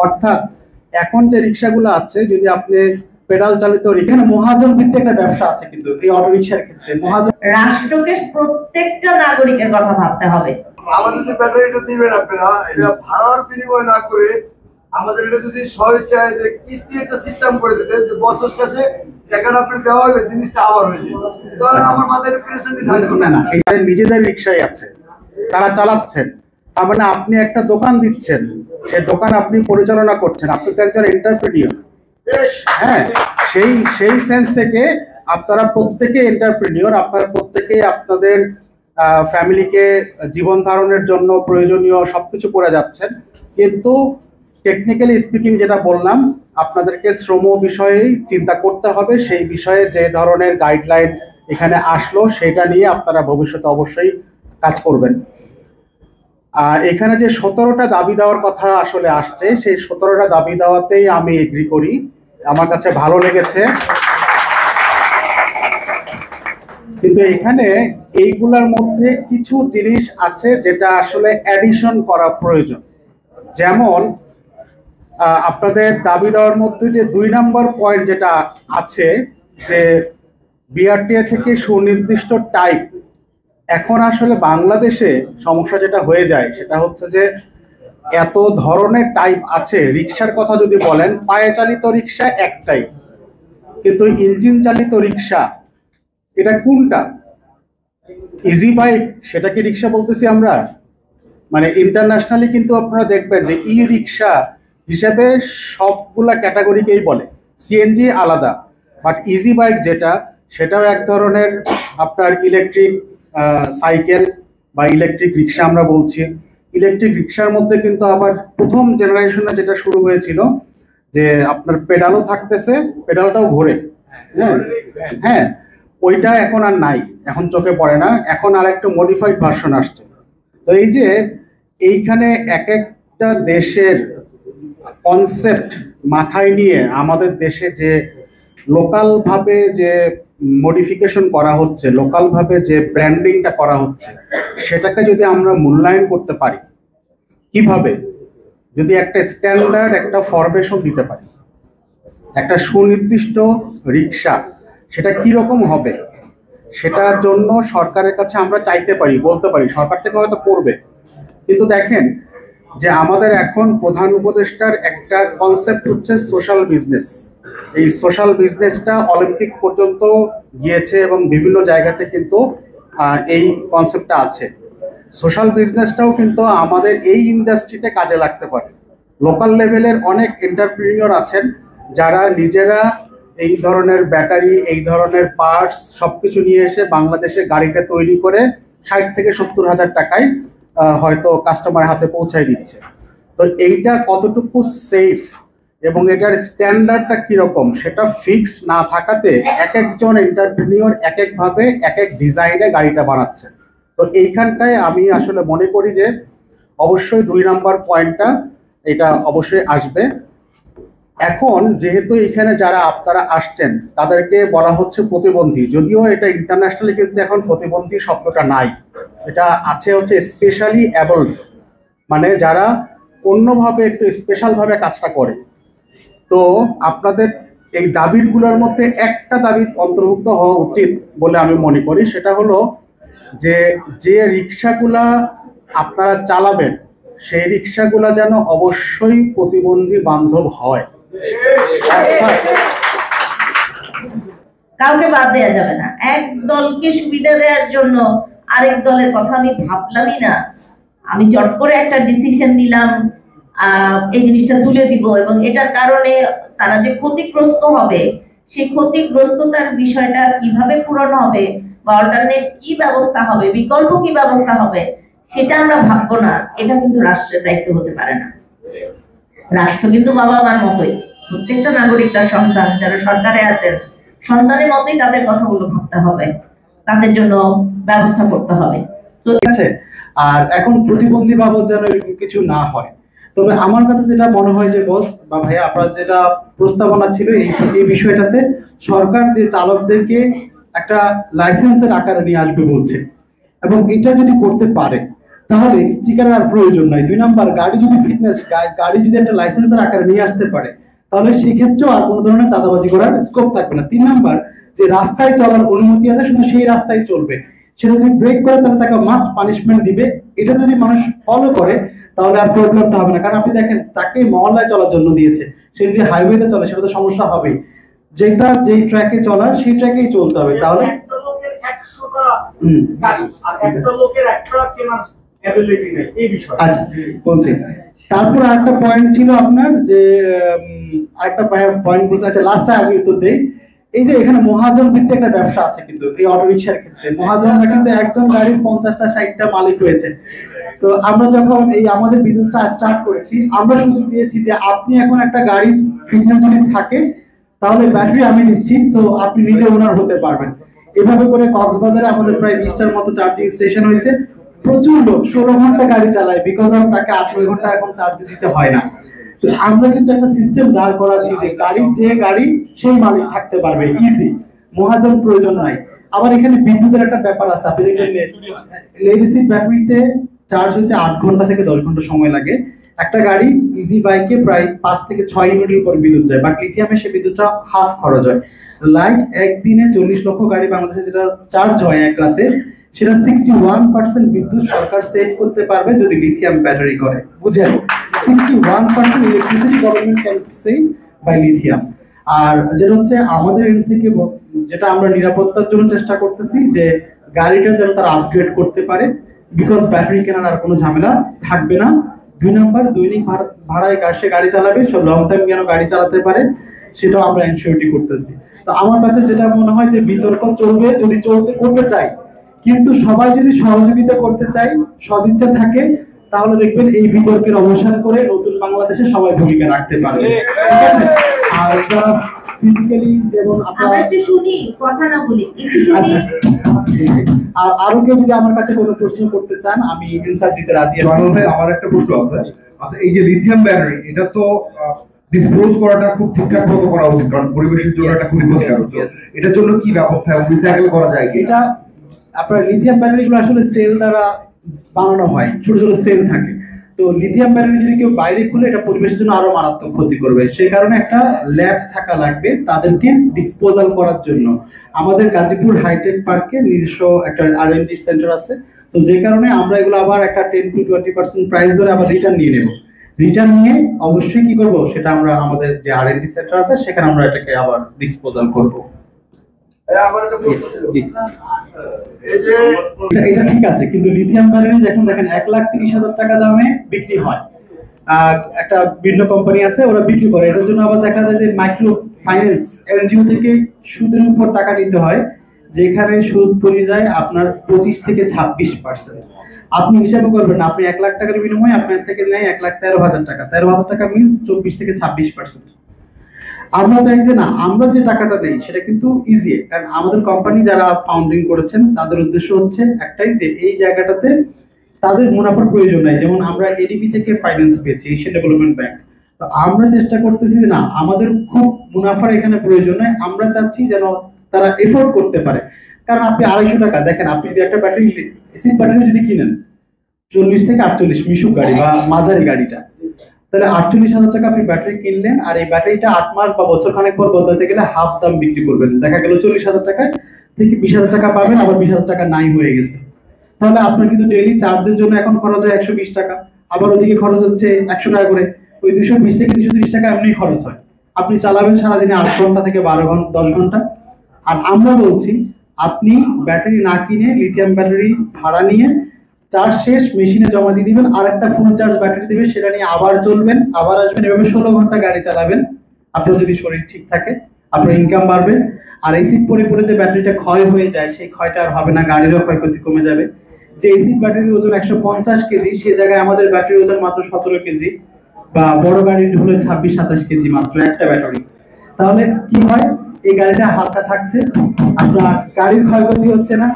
অর্থাৎ এখন যে রিক্সাগুলো আছে, যদি আপনি পেডাল চালিত, এখানে মহাজন ভিত্তিক একটা ব্যবসা আছে, কিন্তু এই অটো রিক্সার ক্ষেত্রে মহাজন রাষ্ট্রকে প্রত্যেকটা নাগরিকের কথা ভাবতে হবে। আমাদের যে ব্যাটারিটা দিবেন আপনারা, এটা ভাড়ার বিনিময় না করে আমাদের এটা যদি স্বেচ্ছায় যে কিস্তি একটা সিস্টেম করে দিতে, যে বছর শেষে টাকাটা আপনি দেওয়া হবে, জিনিসটা আবার হয়ে যাবে, তাহলে আমার মাথায় প্রেশারই থাকবে না। না, এটা নিজেদের রিক্সাই আছে, তারা চালাচ্ছেন, তার মানে আপনি একটা দোকান দিচ্ছেন, সেই দোকান আপনি পরিচালনা করছেন, আপনি তো একজন এন্টারপ্রেনিউর। হ্যাঁ, সেই সেন্স থেকে আপনারা প্রত্যেকে এন্টারপ্রেনিউর, আপনারা প্রত্যেকে আপনাদের ফ্যামিলিকে জীবন ধারণের জন্য প্রয়োজনীয় সবকিছু করে যাচ্ছেন, কিন্তু টেকনিক্যালি স্পিকিং যেটা বললাম, আপনাদেরকে শ্রম বিষয়েই চিন্তা করতে হবে। সেই বিষয়ে যে ধরনের গাইডলাইন এখানে আসলো সেটা নিয়ে আপনারা ভবিষ্যতে অবশ্যই কাজ করবেন। এখানে যে 17টা দাবি দেওয়ার কথা আসলে আসছে, সেই 17টা দাবি দেওয়াতেই আমি এগ্রি করি, আমার কাছে ভালো লেগেছে। কিন্তু এখানে এইগুলোর মধ্যে কিছু জিনিস আছে যেটা আসলে অ্যাডিশন করা প্রয়োজন। যেমন আপনাদের দাবি দেওয়ার মধ্যে যে 2 নম্বর পয়েন্ট যেটা আছে, যে বিআরটিএ থেকে সুনির্দিষ্ট টাইপ। এখন আসলে বাংলাদেশে সমস্যা যেটা হয়ে যায় সেটা হচ্ছে যে এত ধরনের টাইপ আছে। রিক্সার কথা যদি বলেন, পায়ে চালিত রিক্সা একটাই, কিন্তু ইঞ্জিন চালিত রিক্সা এটা কোনটা? ইজি বাইক, সেটা কি রিক্সা বলতেছি আমরা? মানে ইন্টারন্যাশনালি কিন্তু আপনারা দেখবেন যে ই রিক্সা হিসেবে সবগুলা ক্যাটাগরিকেই বলে, সিএনজি আলাদা, বাট ইজি বাইক যেটা, সেটাও এক ধরনের আপনার ইলেকট্রিক সাইকেল বা ইলেকট্রিক রিক্সা আমরা বলছি। ইলেকট্রিক রিক্সার মধ্যে কিন্তু আবার প্রথম জেনারেশনে যেটা শুরু হয়েছিল, যে আপনার পেডালও থাকতেছে, পেডালটাও ঘোরে। হ্যাঁ, ওইটা এখন আর নাই, এখন চোখে পড়ে না, এখন আর একটা মডিফাইড ভার্সন আসছে। তো এই যে এইখানে এক একটা দেশের কনসেপ্ট মাথায় নিয়ে আমাদের দেশে যে লোকালভাবে যে মডিফিকেশন করা হচ্ছে, লোকালভাবে যে ব্র্যান্ডিংটা করা হচ্ছে, সেটাকে যদি আমরা মূল্যায়ন করতে পারি, কিভাবে যদি একটা স্ট্যান্ডার্ড একটা ফরমেশন দিতে পারি, একটা সুনির্দিষ্ট রিক্সা সেটা কিরকম হবে, সেটার জন্য সরকারের কাছে আমরা চাইতে পারি, বলতে পারি, সরকার থেকে হয়তো করবে। কিন্তু দেখেন যে আমাদের এখন প্রধান উপদেষ্টার একটা কনসেপ্ট হচ্ছে সোশ্যাল বিজনেস। এই সোশ্যাল বিজনেসটা অলিম্পিক পর্যন্ত গিয়েছে এবং বিভিন্ন জায়গাতে কিন্তু এই কনসেপ্টটা আছে। সোশ্যাল বিজনেসটাও কিন্তু আমাদের এই ইন্ডাস্ট্রিতে কাজে লাগতে পারে। লোকাল লেভেলের অনেক এন্টারপ্রেনিউর আছেন যারা নিজেরা এই ধরনের ব্যাটারি, এই ধরনের পার্টস সবকিছু নিয়ে এসে বাংলাদেশে গাড়িটা তৈরি করে 60 থেকে 70 হাজার টাকায় হয়তো কাস্টমার হাতে পৌঁছায় দিচ্ছে। তো এইটা কতটুকু সেফ এবং এটার স্ট্যান্ডার্ডটা কিরকম সেটা ফিক্সড না থাকাতে এক একজন এন্টারপ্রেনিউর এক একভাবে এক এক ডিজাইনে গাড়িটা বানাচ্ছে। তো এইখানটায় আমি আসলে মনে করি যে অবশ্যই 2 নম্বর পয়েন্টটা এটা অবশ্যই আসবে। এখন যেহেতু এখানে যারা আপনারা আসছেন তাদেরকে বলা হচ্ছে প্রতিবন্ধী, যদিও এটা ইন্টারন্যাশনালি কিন্তু এখন প্রতিবন্ধী শব্দটা নাই, এটা আছে হচ্ছে স্পেশালি অ্যাবলড, মানে যারা অন্যভাবে একটু স্পেশালভাবে কাজটা করে। তো আপনাদের এই দাবিগুলোর মধ্যে একটা দাবি অন্তর্ভুক্ত হওয়া উচিত বলে আমি মনে করি, সেটা হলো যে রিক্সাগুলা আপনারা চালাবেন সেই রিক্সাগুলা যেন অবশ্যই প্রতিবন্ধী বান্ধব হয়। কাউকে বাদ দেওয়া যাবে না। এক দলকে সুবিধা দেওয়ার জন্য আরেক দলের কথা আমি ভাবলামই না, আমি চট করে একটা ডিসিশন নিলাম এই জিনিসটা তুলে দিব, এবং এটার কারণে তারা যে ক্ষতিগ্রস্ত হবে সেই ক্ষতিগ্রস্ততার বিষয়টা কিভাবে পূরণ হবে বা অল্টারনেট কি ব্যবস্থা হবে, বিকল্প কি ব্যবস্থা হবে সেটা আমরা ভাববো না। এটা কিন্তু রাষ্ট্রের দায়িত্ব হতে পারে না। রাষ্ট্র কিন্তু বাবা মার মতোই, প্রত্যেকটা নাগরিক তার সন্তান, যারা সরকারে আছেন সন্তানের মতোই তাদের কথাগুলো ভাবতে হবে, তাদের জন্য ব্যবস্থা করতে হবে। তো আছে আর এখন প্রতিবন্ধী বাবদ যেন এরকম কিছু না হয়। তবে আমার কাছে যেটা মনে হয় যে বস বা ভাইয়া, আপনার যেটা প্রস্তাবনা ছিল এই বিষয়টাতে, সরকার যে চালকদেরকে একটা লাইসেন্সের আকারে নিয়ে আসবে বলছে, এবং এটা যদি করতে পারে তাহলে স্টিকারের আর প্রয়োজন নাই। 2 নাম্বার, গাড়ি যদি ফিটনেস, গাড়ি যদি একটা লাইসেন্সের আকারে নিয়ে আসতে পারে, তাহলে সেক্ষেত্রেও আর কোনো ধরনের চাঁদাবাজি করার স্কোপ থাকবে না। 3 নাম্বার, যে রাস্তায় চলার অনুমতি আছে শুধু সেই রাস্তায় চলবে, সেটা যদি ব্রেক করে তাহলে তাকে মাস্ট পানিশমেন্ট দিবে। এটা যদি মানুষ ফলো করে তাহলে আর প্রবলেমটা হবে না। কারণ আপনি দেখেন, তাকে মহল্লায় চলার জন্য দিয়েছে, সে যদি হাইওয়েতে চলে সেটা তো সমস্যা হবেই। যেটা যেই ট্র্যাকে চলার সেই ট্র্যাকেই চলতে হবে। তাহলে একটা লোকের 100টা গাড়ি আর একটা লোকের একটা কেনার অ্যাবিলিটি নেই এই বিষয়ে। আচ্ছা বলছি, তারপর আরেকটা পয়েন্ট ছিল আপনার, যে আরেকটা পয়েন্ট বলছে। আচ্ছা লাস্টে আমি উত্তর দেই। এই যে এখানে মহাজন ভিত্তিক একটা ব্যবসা আছে, কিন্তু এই অটো রিকশার ক্ষেত্রে মহাজনরা কিন্তু একজন গাড়ির 50টা 60টা মালিক হয়েছে। তো আমরা যখন এই আমাদের বিজনেসটা স্টার্ট করেছি, আমরা সুযোগ দিয়েছি যে আপনি এখন একটা গাড়ির ফিটনেস যদি থাকে তাহলে ব্যাটারি আমি নিচ্ছি, সো আপনি নিজে ওনার হতে পারবেন। এভাবে করে কক্সবাজারে আমাদের প্রায় 20টার মতো চার্জিং স্টেশন হয়েছে। প্রচুর লোক 16 ঘন্টা গাড়ি চালায়, বিকজ অফ তাকে 8-9 ঘন্টা এখন চার্জ দিতে হয় না। তো আমরা কিন্তু একটা সিস্টেম দাঁড় করাচ্ছি যে গাড়ির যে গাড়ি সেই মালিক থাকতে পারবে, ইজি, মহাজন প্রয়োজন নাই। আবার এখানে বিদ্যুতের একটা ব্যাপার আছে। আপনি দেখবেন লেড এসিড ব্যাটারিতে চার্জ হতে 8 ঘন্টা থেকে 10 ঘন্টা সময় লাগে। একটা গাড়ি ইজি বাইকে প্রায় 5 থেকে 6 ইউনিটের উপর বিদ্যুৎ যায়, বাট লিথিয়ামে সে বিদ্যুৎটা হাফ খরচ হয়। লাইট একদিনে 40 লক্ষ গাড়ি বাংলাদেশে যেটা চার্জ হয় এক রাতে, সেটা 61% বিদ্যুৎ সরকার সেভ করতে পারবে যদি লিথিয়াম ব্যাটারি করে। বুঝেন, 61% electricity government can save by lithium. আর যেটা হচ্ছে আমাদের এন্ড থেকে যেটা আমরা নিরাপত্তার জন্য চেষ্টা করতেছি, যে গাড়িটা যেন তারা আপগ্রেড করতে পারে, বিকজ ব্যাটারি কেনার আর কোনো ঝামেলা থাকবে না। 2 নাম্বার, দৈনিক ভাড়ায় সে গাড়ি চালাবে, সব লং টাইম যেন গাড়ি চালাতে পারে, সেটাও আমরা এনশিওরিটি করতেছি। তো আমার কাছে যেটা মনে হয় যে বিতর্ক চলবে যদি করতে চাই, কিন্তু সবাই যদি সহযোগিতা করতে চাই, সদিচ্ছা থাকে, তাহলে দেখবেন এই বিতর্কের অবসান করে নতুন বাংলাদেশে সবাই ভূমিকা রাখতে পারবে। ঠিক আছে? আর যারা ফিজিক্যালি, যেমন আমরা একটু শুনি, কথা না বলি, একটু শুনি। আচ্ছা, আর আরো কেউ যদি আমার কাছে কোনো প্রশ্ন করতে চান, আমি অ্যানসার দিতে রাজি আছি। আমার একটা প্রশ্ন আছে। আচ্ছা, এই যে লিথিয়াম ব্যাটারি, এটা তো ডিসপোজ করাটা খুব ঠিকঠাক মতো করা উচিত, কারণ পরিবেশের জন্য এটা খুবই ক্ষতিকারক। এটার জন্য কি ব্যবস্থা এবং রিসাইকেল করা যায় কি? এটা আপনার লিথিয়াম ব্যাটারিগুলো আসলে সেল দ্বারা বানানো হয়, ছোট ছোট সেল থাকে। তো লিথিয়াম ব্যাটারি যদি কেউ বাইরে খুলে, এটা পরিবেশের জন্য আরো মারাত্মক ক্ষতি করবে। সেই কারণে একটা ল্যাব থাকা লাগবে তাদেরকে ডিসপোজাল করার জন্য। আমাদের গাজীপুর হাইটেক পার্কে নিজস্ব একটা R&D সেন্টার আছে। তো যে কারণে আমরা এগুলো আবার একটা 10 to 20% প্রাইস ধরে আবার রিটার্ন নিয়ে নেব। রিটার্ন নিয়ে অবশ্যই কি করব, সেটা আমরা আমাদের যে R&D সেন্টার আছে সেখানে আমরা এটাকে আবার ডিসপোজাল করব। আমার একটা প্রশ্ন ছিল। জি, এই যে এটা ঠিক আছে, কিন্তু লিথিয়াম ব্যাটারি যখন দেখেন 1,30,000 টাকা দামে বিক্রি হয়, একটা বিভিন্ন কোম্পানি আছে ওরা বিক্রি করে, এটার জন্য আবার দেখা যায় যে মাইক্রো ফাইন্যান্স এনজিও থেকে সুদের উপর টাকা নিতে হয়, যেখানে সুদ পড়ে যায় আপনার 25 থেকে 26%। আপনি হিসাব করবেন না, আপনি 1 লাখ টাকার বিনিময়ে আপনার থেকে নেয় 1,13,000 টাকা, 13,000 টাকা মিনস 24 থেকে 26%। আমরা চাই যে না, আমরা যে টাকাটা নেই সেটা কিন্তু ইজি, কারণ আমাদের কোম্পানি যারা ফাউন্ডিং করেছেন তাদের উদ্দেশ্য হচ্ছে একটাই, যে এই জায়গাটাতে তাদের মুনাফার প্রয়োজন নাই। যেমন আমরা এডিবি থেকে ফাইন্যান্স পেয়েছি, এশিয়ান ডেভেলপমেন্ট ব্যাংক। তো আমরা চেষ্টা করতেছি যে না, আমাদের খুব মুনাফার এখানে প্রয়োজন নয়, আমরা চাচ্ছি যেন তারা এফোর্ড করতে পারে। কারণ আপনি 250 টাকা দেখেন, আপনি যদি একটা ব্যাটারি এসিড ব্যাটারি যদি কিনেন 40 থেকে 48 মিশুক গাড়ি বা মাঝারি গাড়িটা, তাহলে 48,000 টাকা আপনি ব্যাটারি কিনলেন, আর এই ব্যাটারিটা 8 মাস বা বছর খানেক পর বদলাতে গেলে হাফ দাম বিক্রি করবেন। দেখা গেল 40,000 টাকায় থেকে 20,000 টাকা পাবেন, আবার 20,000 টাকা নাই হয়ে গেছে। তাহলে আপনার কিন্তু ডেইলি চার্জের জন্য এখন খরচ হয় 120 টাকা, আবার ওদিকে খরচ হচ্ছে 100 টাকা করে, ওই 220 থেকে 230 টাকা এমনি খরচ হয়। আপনি চালাবেন সারাদিনে 8 ঘন্টা থেকে 12 ঘন্টা 10 ঘন্টা। আর আমরা বলছি আপনি ব্যাটারি না কিনে লিথিয়াম ব্যাটারি ভাড়া নিয়ে চার্জ শেষ মেশিনে জমা দিয়ে দিবেন, আর একটা ফুল চার্জ ব্যাটারি দিবেন, সেটা নিয়ে আবার চলবেন, আবার আসবেন, এভাবে 16 ঘন্টা গাড়ি চালাবেন। আপনার যদি শরীর ঠিক থাকে আপনার ইনকাম বাড়বে। আর এসিড পরে পরে যে ব্যাটারিটা ক্ষয় হয়ে যায়, সেই ক্ষয়টা আর হবে না, গাড়িরও ক্ষয়ক্ষতি কমে যাবে। যে এসিড ব্যাটারির ওজন 150 কেজি, সে জায়গায় আমাদের ব্যাটারির ওজন মাত্র 17 কেজি, বা বড় গাড়ির হলো 26-27 কেজি মাত্র একটা ব্যাটারি। তাহলে কি হয়, এই গাড়িটা হালকা থাকছে, আপনার গাড়ির ক্ষয়ক্ষতি হচ্ছে না।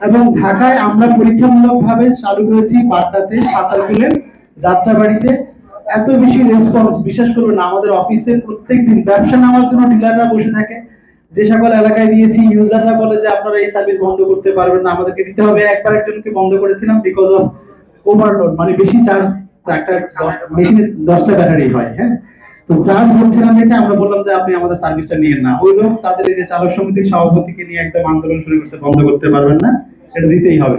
এবং ঢাকায় আমরা পরীক্ষামূলকভাবে চালু করেছি বাড্ডাতে, সাঁতারকুলে, যাত্রাবাড়িতে। এত বেশি রেসপন্স বিশ্বাস করবেন না, আমাদের অফিসে প্রত্যেকদিন ব্যবসা নেওয়ার জন্য ডিলাররা বসে থাকে। যে সকল এলাকায় দিয়েছি, ইউজাররা বলে যে আপনারা এই সার্ভিস বন্ধ করতে পারবেন না, আমাদেরকে দিতে হবে। একবার একজনকে বন্ধ করেছিলাম বিকজ অফ ওভারলোড, মানে বেশি চার্জ, একটা মেশিনে 10টা ব্যাটারি হয়, হ্যাঁ, তো চার্জ হচ্ছে না দেখে আমরা বললাম যে আপনি আমাদের সার্ভিসটা নিয়েন না। ওই লোক তাদের এই যে চালক সমিতির সভাপতিকে নিয়ে একদম আন্দোলন শুরু করছে, বন্ধ করতে পারবেন না, এটা দিতেই হবে।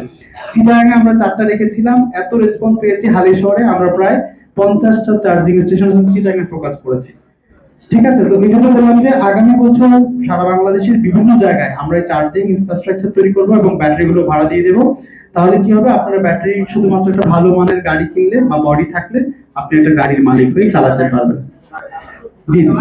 চিটাগাঙে আমরা 4টা রেখেছিলাম, এত রেসপন্স পেয়েছি হালি শহরে আমরা প্রায় 50টা চার্জিং স্টেশন চিটাগাঙে ফোকাস করেছি। ঠিক আছে, তো এই জন্য বললাম যে আগামী বছর সারা বাংলাদেশের বিভিন্ন জায়গায় আমরা চার্জিং ইনফ্রাস্ট্রাকচার তৈরি করবো এবং ব্যাটারিগুলো ভাড়া দিয়ে দেবো। তাহলে কি হবে, আপনারা ব্যাটারি শুধুমাত্র একটা ভালো মানের গাড়ি কিনলে বা বডি থাকলে আপনি একটা গাড়ির মালিক হয়ে চালাতে পারবেন। জি জি।